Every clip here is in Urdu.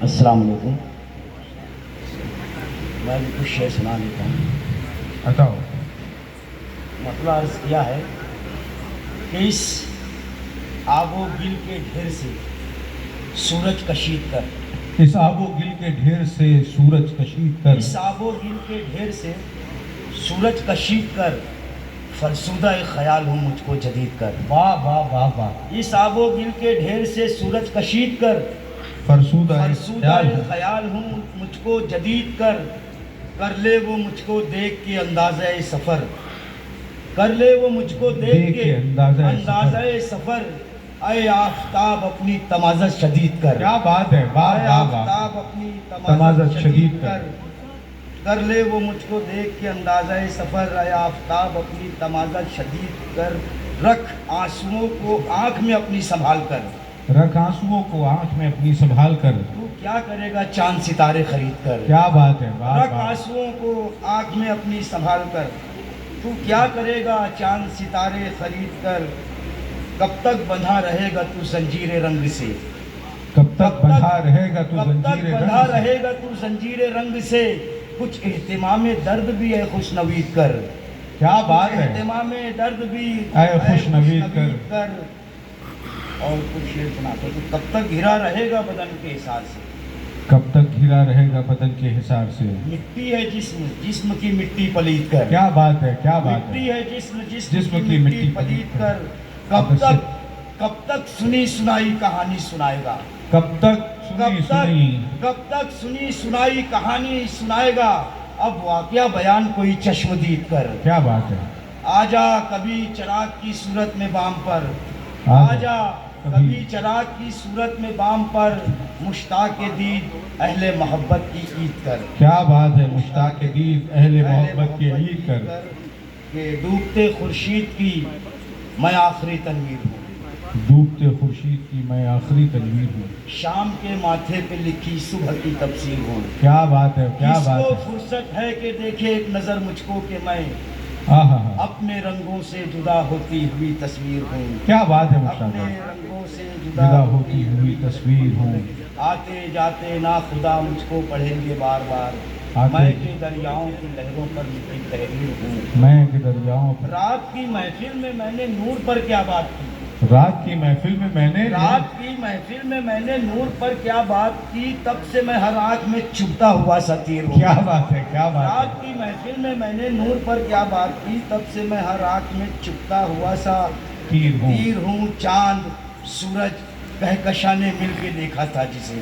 السلام علیکم. میں بھی کچھ شعر سنا لیتا ہوں. بتاؤ. مطلب عرض کیا ہے کہ اس آب و گل کے ڈھیر سے سورج کشید کر، اس آب و گل کے ڈھیر سے سورج کشید کر، اس آب و گل کے ڈھیر سے سورج کشید کر، فرسودہ خیال ہوں مجھ کو جدید کر. واہ واہ واہ واہ. اس آب و گل کے ڈھیر سے سورج کشید کر، فرسودہ خیال ہوں مجھ کو جدید کر لے وہ مجھ کو دیکھ کے اندازہ سفر، کر لے وہ مجھ کو دیکھ کے اندازہ سفر. اے آفتاب اپنی تمازت شدید کر. کیا بات ہے. واہ اے واہ واہ. آفتاب اپنی تمازت شدید کر لے وہ مجھ کو دیکھ کے اندازہ سفر. اے آفتاب اپنی تمازت شدید کر، رکھ آنسوؤں کو آنکھ میں اپنی سنبھال کر. رکھ آنسوؤں کو آنکھ میں اپنی سنبھال کر. تو کیا کرے گا چاند ستارے خرید کر. کیا بات ہے. واہ رکھ واہ. آنسوؤں کو آنکھ میں اپنی سنبھال کر. تو کیا کرے گا چاند ستارے خرید کر. کب تک بندھا رہے گا تو زنجیر رنگ سے. کب تک بندھا رہے گا تو کب تک زنجیر بندھا رنگ سے. رہے گا تو زنجیر رنگ سے. کچھ اہتمام درد بھی ہے خوش نوید کر. کیا بات ہے. اہتمام درد بھی اے خوش نوید کر. اور کچھ شعر سناتا ہوں. کب تک گھرا رہے گا بدن کے حساب سے. کب تک گھرا رہے گا بدن کے حساب سے. مٹی ہے جسم کی مٹی پلید کر. کیا بات ہے. کیا بات ہے. مٹی ہے جسم کی مٹی پلید کر. کب تک سنی سنائی کہانی سنائے گا. کب تک سنی سنائی کہانی سنائے گا. اب واقعہ بیان کوئی چشمدید کر. کیا بات ہے. آجا کبھی چراغ کی صورت میں بام پر. آجا کبھی چراغ کی صورت میں بام پر. مشتاق دید اہل محبت کی عید کر. کیا بات ہے. مشتاق دید اہل محبت کی عید کر. کہ ڈوبتے خورشید کی میں آخری تنویر ہوں. ڈوبتے خورشید کی میں آخری تنویر ہوں. شام کے ماتھے پہ لکھی صبح کی تفسیر ہوں. کیا بات ہے. کیا کس بات کو ہے. فرصت ہے کہ دیکھے ایک نظر مجھ کو کہ میں اپنے رنگوں سے جدا ہوتی ہوئی تصویر ہوں. کیا بات ہے. اپنے رنگوں سے جدا ہوتی ہوئی تصویر ہوں. آتے جاتے نا خدا مجھ کو پڑھیں گے بار بار. میں کہ دریاؤں کی لہروں پر لکھی تحریر ہوں. میں کہ دریاؤں پر. رات کی محفل میں میں نے نور پر کیا بات کی. رات کی محفل میں میں نے نور پر کیا بات کی. تب سے میں ہر آنکھ میں چبھتا ہوا سا تیر ہوں. کیا بات ہے. کیا بات ہے. رات کی محفل میں میں نے نور پر کیا بات کی. تب سے میں ہر آنکھ میں چبھتا ہوا سا تیر ہوں. چاند سورج کہکشاں نے مل کے دیکھا تھا جسے.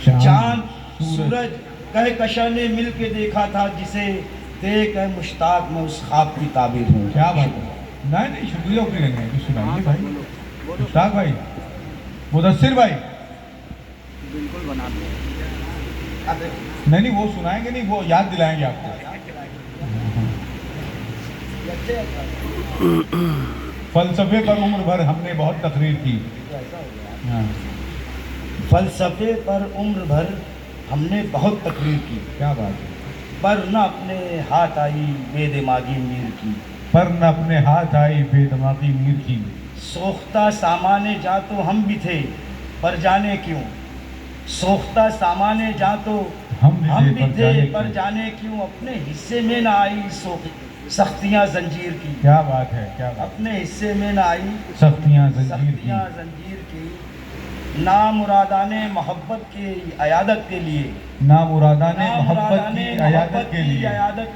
چاند سورج کہکشاں نے مل کے دیکھا تھا جسے. دیکھ اے مشتاق میں اس خواب کی تعبیر ہوں. کیا بات ہے. نہیں شکریہ سنائیے بھائی. مشتاق بھائی. مدثر بھائی. بالکل بنا نہیں وہ سنائیں گے نہیں, وہ یاد دلائیں گے آپ کو. فلسفے پر عمر بھر ہم نے بہت تقریر کی. فلسفے پر عمر بھر ہم نے بہت تقریر کی. کیا بات ہے. پر نہ اپنے ہاتھ آئی بے دماغی میر کی. پر نہ اپنے ہاتھ آئی بے دماغی میر کی. سوختہ سامانے جا تو ہم بھی تھے پر جانے کیوں. سوختہ سامانے جا تو ہم بھی تھے پر جانے کیوں. اپنے حصے میں نہ آئی سختیاں زنجیر کی. کیا بات ہے. کیا بات. اپنے حصے میں نہ آئی سختیاں زنجیر کی. نامرادان محبت کی عیادت کے لیے. نامرادان محبت کی عیادت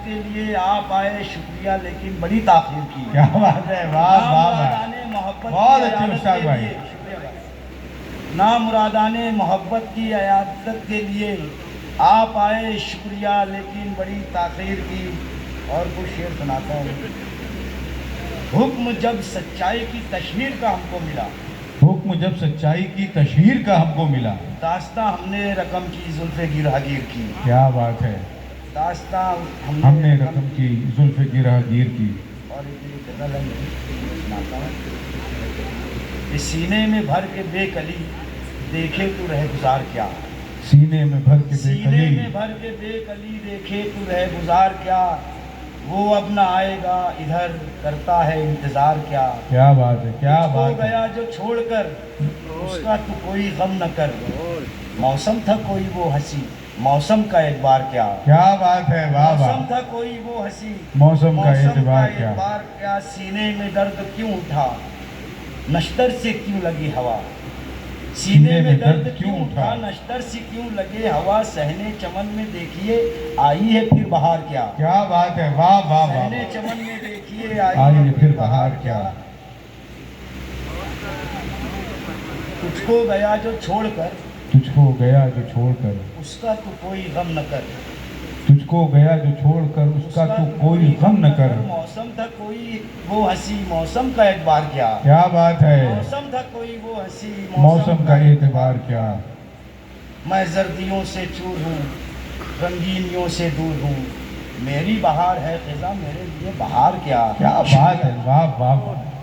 کے لیے آپ آئے شکریہ لیکن بڑی تاخیر کی. کیا بات ہے. واہ واہ. بہت اچھے استاد بھائی. نامرادان محبت کی عیادت کے لیے آپ آئے شکریہ لیکن بڑی تاخیر کی. اور کچھ شعر سناتا ہوں. حکم جب سچائی کی تشہیر کا ہم کو ملا. حکم جب سچائی کی تشہیر کا ہم کو ملا. داستاں ہم نے رقم کی زلف گرہ گیر کی. کیا بات ہے. داستاں ہم نے رقم کی زلف گرہ گیر کی. اور ایک غزل سناتا ہوں. سینے میں بھر کے بے کلی دیکھے تو رہ گزار کیا. سینے میں بھر کے بے کلی دیکھے تو رہ گزار کیا. وہ اب نہ آئے گا ادھر کرتا ہے انتظار کیا کیا بات ہے کیا مجھ کو بات ہے گیا جو چھوڑ کر اس کا تو کوئی غم نہ کر موسم تھا کوئی وہ ہنسی موسم کا اعتبار کیا کیا بات ہے واہ موسم واہ تھا کوئی وہ ہنسی موسم کا اعتبار کیا کیا سینے میں درد کیوں اٹھا نشتر سے کیوں لگی ہوا سینے میں درد کیوں اٹھا نشتر سے کیوں لگے ہوا سہنے چمن میں دیکھیے آئی ہے پھر بہار کیا کیا بات ہے واہ واہ واہ سہنے چمن میں دیکھیے آئی آئی ہے پھر بہار کیا تجھ کو گیا جو چھوڑ کر تجھ کو گیا جو چھوڑ کر اس کا تو کوئی غم نہ کر تجھ کو گیا جو چھوڑ کر اس کا تو کوئی غم نہ کر موسم تھا کوئی وہ ہنسی موسم کا اعتبار کیا کیا بات ہے موسم تھا کوئی وہ ہنسی موسم کا اعتبار کیا میں زردیوں سے چور ہوں رنگینیوں سے دور ہوں میری بہار ہے خزاں میرے لیے بہار کیا کیا بات ہے واہ واہ واہ